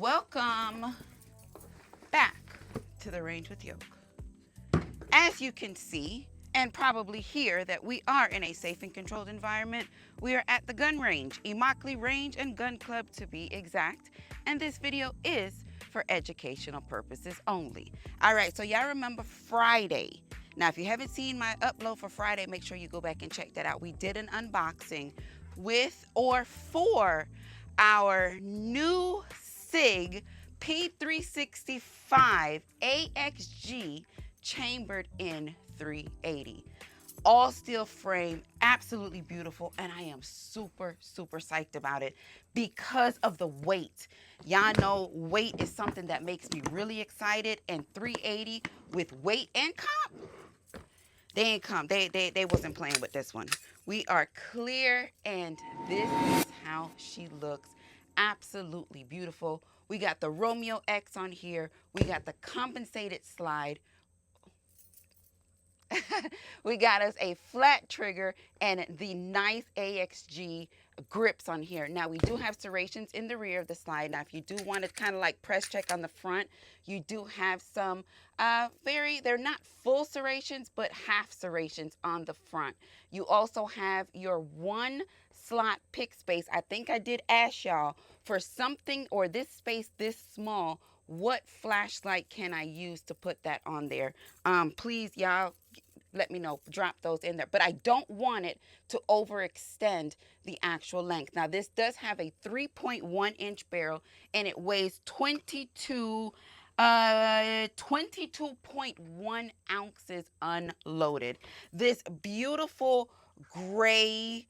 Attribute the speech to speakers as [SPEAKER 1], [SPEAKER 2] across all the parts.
[SPEAKER 1] Welcome back to the Range with Yoke. As you can see and probably hear that we are in a safe and controlled environment. We are at the gun range, Immokalee Range and Gun Club to be exact, and this video is for educational purposes only. All right, so y'all remember Friday. Now, if you haven't seen my upload for Friday, make sure you go back and check that out. We did an unboxing with or for our new Sig P365 AXG chambered in 380. All steel frame, absolutely beautiful, and I am super psyched about it because of the weight. Y'all know weight is something that makes me really excited, and 380 with weight and comp, they ain't come. They wasn't playing with this one. We are clear, and this is how she looks. Absolutely beautiful. We got the Romeo X on here. We got the compensated slide. We got us a flat trigger and the nice AXG grips on here. Now, we do have serrations in the rear of the slide. Now, if you do want to kind of like press check on the front, you do have some they're not full serrations, but half serrations on the front. You also have your one slot pick space. I think I did ask y'all for something or this space this small, what flashlight can I use to put that on there? Please, y'all, let me know, drop those in there. But I don't want it to overextend the actual length. Now, this does have a 3.1 inch barrel and it weighs 22.1 ounces unloaded. This beautiful gray,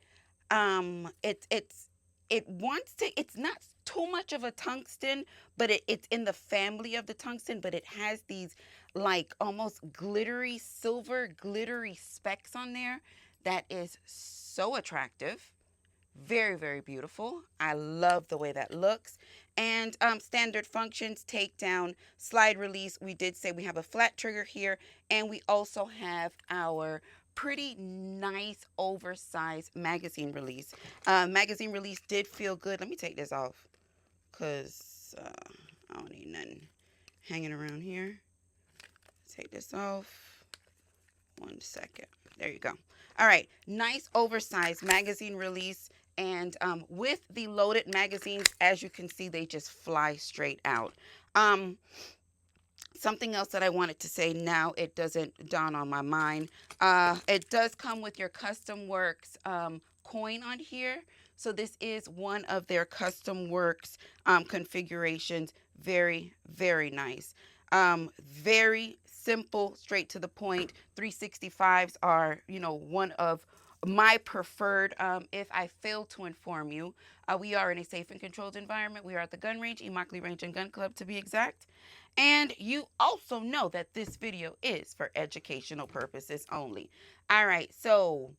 [SPEAKER 1] it's not too much of a tungsten, but it's in the family of the tungsten, but it has these like almost glittery silver glittery specks on there that is so attractive. Very beautiful. I love the way that looks. And standard functions, takedown, slide release. We did say we have a flat trigger here, and we also have our pretty nice oversized magazine release. Magazine release did feel good. Let me take this off because I don't need nothing hanging around here. Take this off. 1 second. There you go. All right. Nice oversized magazine release. And with the loaded magazines, as you can see, they just fly straight out. Something else that I wanted to say now, it doesn't dawn on my mind. It does come with your Custom Works coin on here. So this is one of their Custom Works configurations. Very nice. Very simple, straight to the point. 365s are, one of my preferred. If I fail to inform you, we are in a safe and controlled environment. We are at the gun range, Immokalee Range and Gun Club to be exact. And you also know that this video is for educational purposes only. All right, so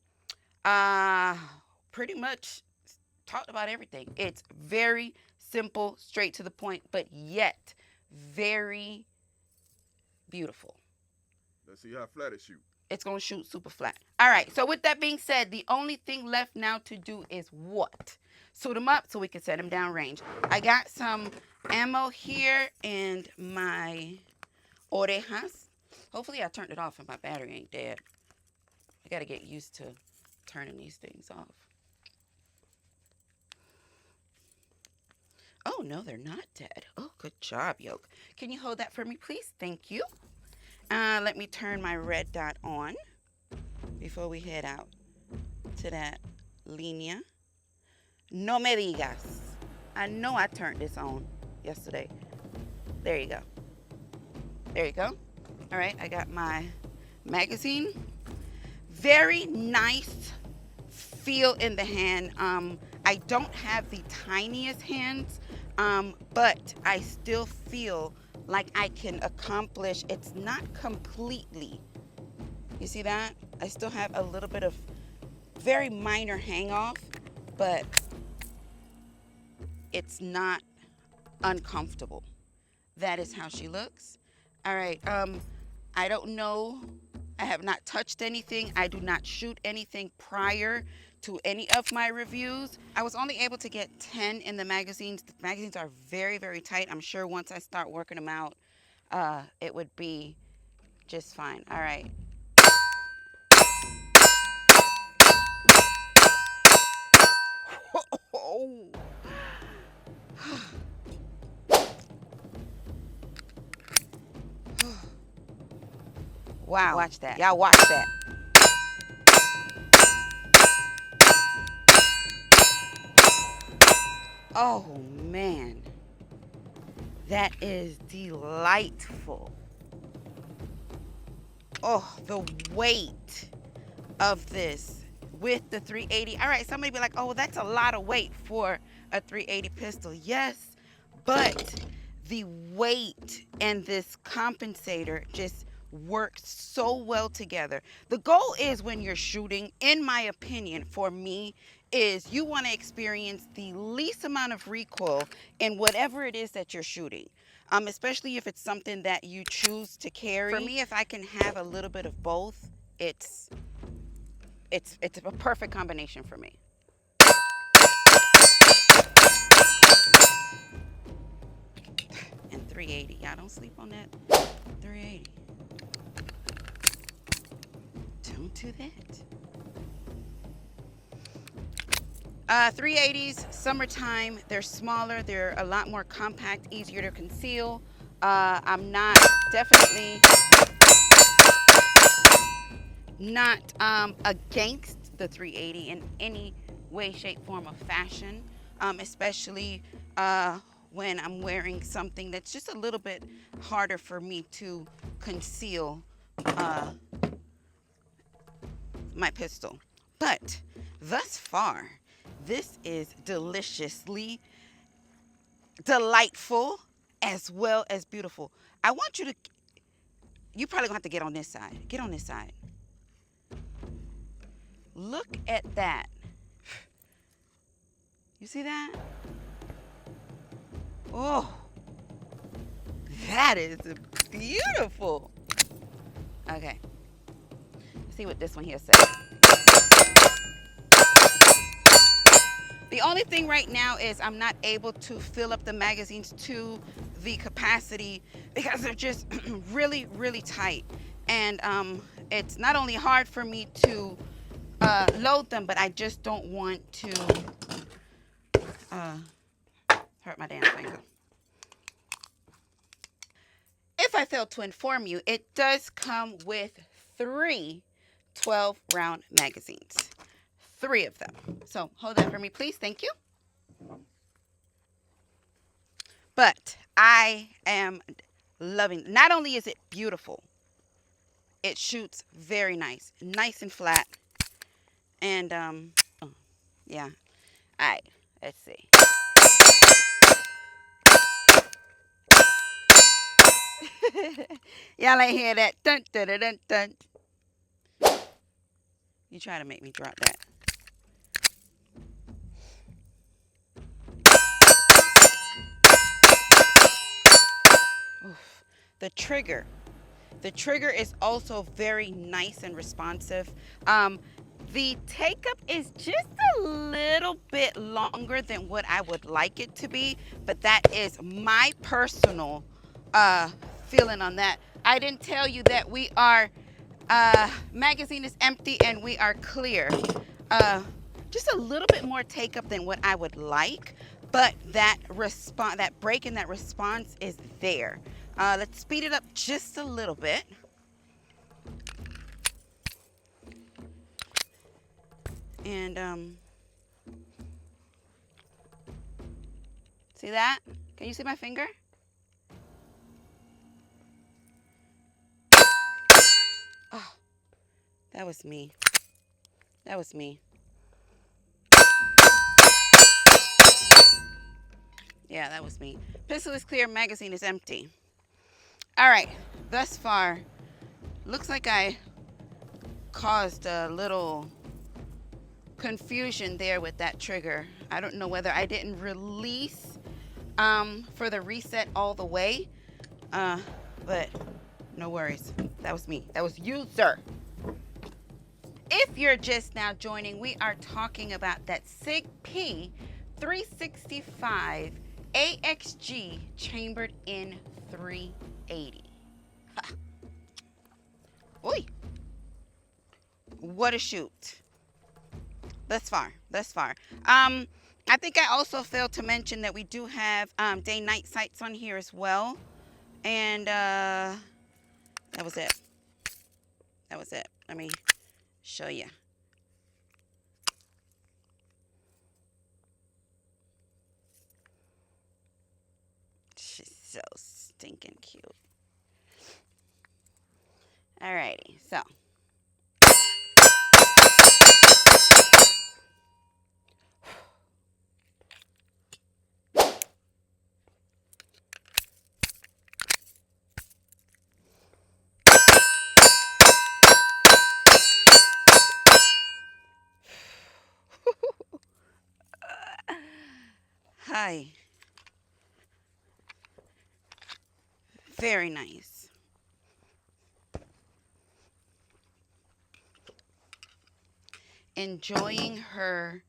[SPEAKER 1] pretty much talked about everything. It's very simple, straight to the point, but yet very beautiful.
[SPEAKER 2] Let's see how flat it shoots.
[SPEAKER 1] It's going to shoot super flat. All right, so with that being said, the only thing left now to do is what? Suit them up so we can set them down range. I got some ammo here and my orejas. Hopefully I turned it off and my battery ain't dead. I got to get used to turning these things off. Oh, no, they're not dead. Oh, good job, Yoke. Can you hold that for me, please? Thank you. Let me turn my red dot on before we head out to that linea. No me digas. I know I turned this on yesterday. There you go. There you go. All right, I got my magazine. Very nice feel in the hand. I don't have the tiniest hands, but I still feel like I can accomplish. It's not completely, you see that? I still have a little bit of very minor hang off, but it's not uncomfortable. That is how she looks. All right, I don't know. I have not touched anything. I do not shoot anything prior to any of my reviews. I was only able to get 10 in the magazines. The magazines are very, very tight. I'm sure once I start working them out, it would be just fine. All right. Oh. Wow. Watch that. Y'all watch that. Oh, man. That is delightful. Oh, the weight of this with the 380. All right, somebody be like, oh, that's a lot of weight for a 380 pistol. Yes, but the weight and this compensator just work so well together. The goal is when you're shooting, in my opinion, for me, is you want to experience the least amount of recoil in whatever it is that you're shooting. Especially if it's something that you choose to carry. For me, if I can have a little bit of both, it's a perfect combination for me. And 380, y'all don't sleep on that. 380. Don't do that. 380s, summertime, they're smaller, they're a lot more compact, easier to conceal. I'm not definitely not against the 380 in any way, shape, form, or fashion, especially when I'm wearing something that's just a little bit harder for me to conceal my pistol. But thus far, this is deliciously delightful as well as beautiful. I want you to, you probably gonna have to get on this side. Get on this side. Look at that. You see that? Oh, that is beautiful. Okay. Let's see what this one here says. The only thing right now is I'm not able to fill up the magazines to the capacity because they're just really, really tight. And it's not only hard for me to load them, but I just don't want to hurt my damn finger. If I failed to inform you, it does come with 3 12-round magazines. 3 of them. So hold that for me, please. Thank you. But I am loving, not only is it beautiful, it shoots very nice and flat. And yeah. All right, let's see. Y'all ain't hear that. Dun, dun, dun, dun, dun. You try to make me drop that. Oof. The trigger is also very nice and responsive. The take-up is just a little bit longer than what I would like it to be, but that is my personal feeling on that. I didn't tell you that we are, magazine is empty and we are clear. Just a little bit more take-up than what I would like, but that break in that response is there. Let's speed it up just a little bit. And see that? Can you see my finger? Oh, that was me. That was me. Yeah, that was me. Pistol is clear, magazine is empty. All right, thus far, looks like I caused a little confusion there with that trigger. I don't know whether I didn't release for the reset all the way, but no worries. That was me. That was you, sir. if you're just now joining, we are talking about that Sig P365 AXG chambered in 380. Oi, what a shoot. Thus far, thus far. I think I also failed to mention that we do have day-night sights on here as well. And that was it. That was it. Let me show you. She's so stinking cute. Alrighty, so. Hi. Very nice. Enjoying her,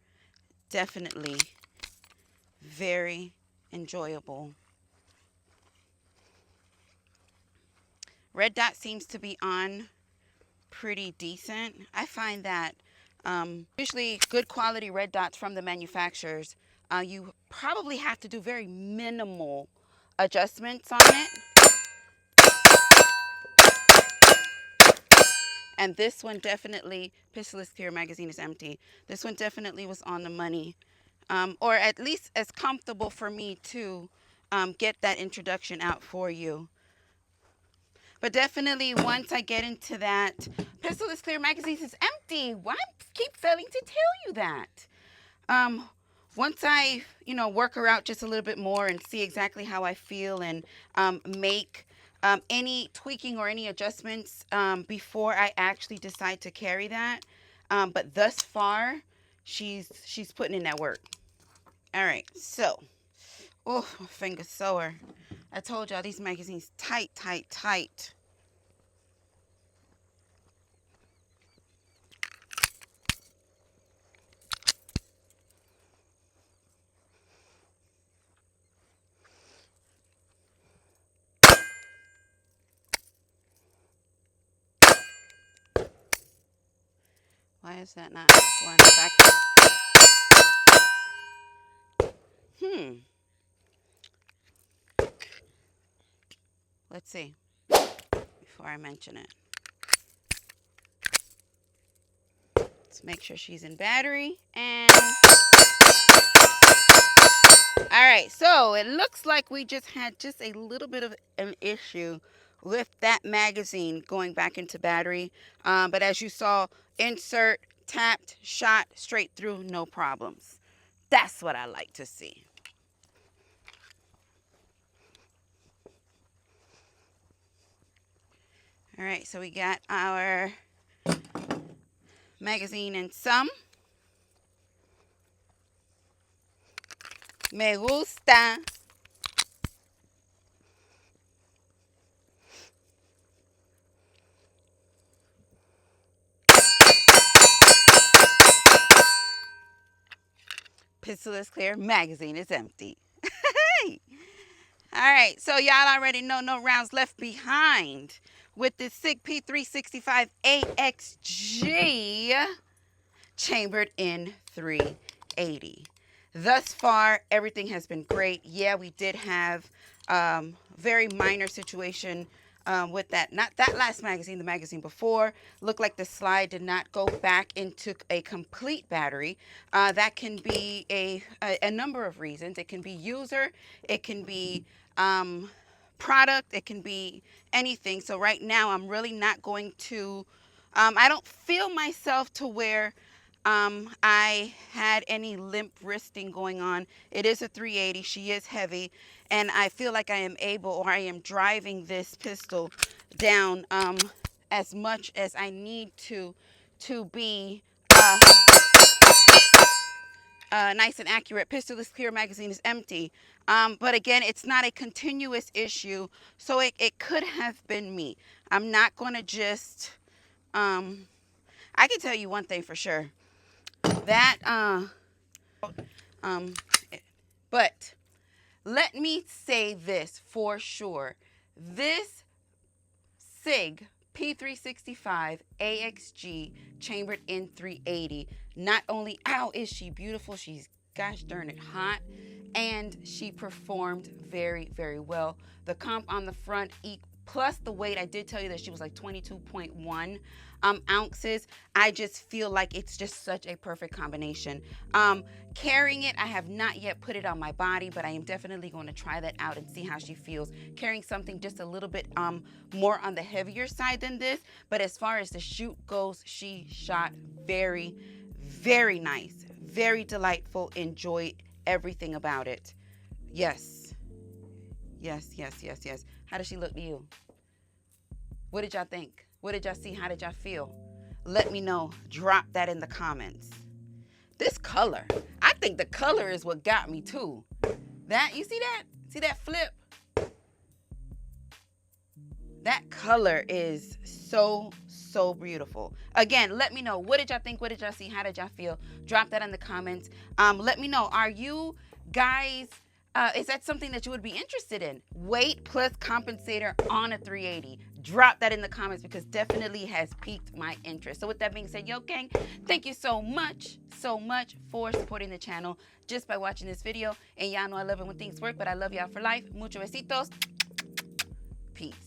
[SPEAKER 1] definitely very enjoyable. Red dot seems to be on pretty decent. I find that usually good quality red dots from the manufacturers, you probably have to do very minimal adjustments on it. And this one definitely, Pistiless Clear magazine is empty. This one definitely was on the money, or at least as comfortable for me to get that introduction out for you. But definitely once I get into that, Pistiless Clear magazine is empty. Why keep failing to tell you that? Once I, work her out just a little bit more and see exactly how I feel and make any tweaking or any adjustments before I actually decide to carry that. But thus far, she's putting in that work. All right, so, oh, my finger's sore. I told y'all these magazines tight, tight, tight. Why is that not going back? Let's see before I mention it. Let's make sure she's in battery. And all right, so it looks like we just had just a little bit of an issue with that magazine going back into battery. But as you saw, insert, tapped, shot, straight through, no problems. That's what I like to see. All right, so we got our magazine in some. Me gusta. Pistiless Clear magazine is empty. Hey. All right, so y'all already know no rounds left behind with the Sig P365 AXG chambered in 380. Thus far, everything has been great. Yeah, we did have very minor situation with that. Not that last magazine, the magazine before. Looked like the slide did not go back into a complete battery. That can be a number of reasons. It can be user. It can be product. It can be anything. So right now, I'm really not going to, I don't feel myself to where I had any limp wristing going on. It is a 380. She is heavy. And I feel like I am able, or I am driving this pistol down as much as I need to be nice and accurate. Pistiless Clear magazine is empty. But again, it's not a continuous issue. So it could have been me. I'm not going to just... I can tell you one thing for sure. That but let me say this for sure. This Sig P365 AXG chambered in 380. Not only is she beautiful, she's gosh darn it hot, and she performed very, very well. The comp on the front plus the weight, I did tell you that she was like 22.1 ounces. I just feel like it's just such a perfect combination. Carrying it, I have not yet put it on my body, but I am definitely going to try that out and see how she feels. Carrying something just a little bit more on the heavier side than this, but as far as the shoot goes, she shot very, very nice, very delightful. Enjoyed everything about it. Yes. Yes, yes, yes, yes. How does she look to you? What did y'all think? What did y'all see? How did y'all feel? Let me know. Drop that in the comments. This color, I think the color is what got me too. That, you see that? See that flip? That color is so, so beautiful. Again, let me know. What did y'all think? What did y'all see? How did y'all feel? Drop that in the comments. Let me know. Are you guys, is that something that you would be interested in? Weight plus compensator on a 380. Drop that in the comments because definitely has piqued my interest. So with that being said, yo gang, thank you so much for supporting the channel just by watching this video. And y'all know I love it when things work, but I love y'all for life. Muchos besitos. Peace.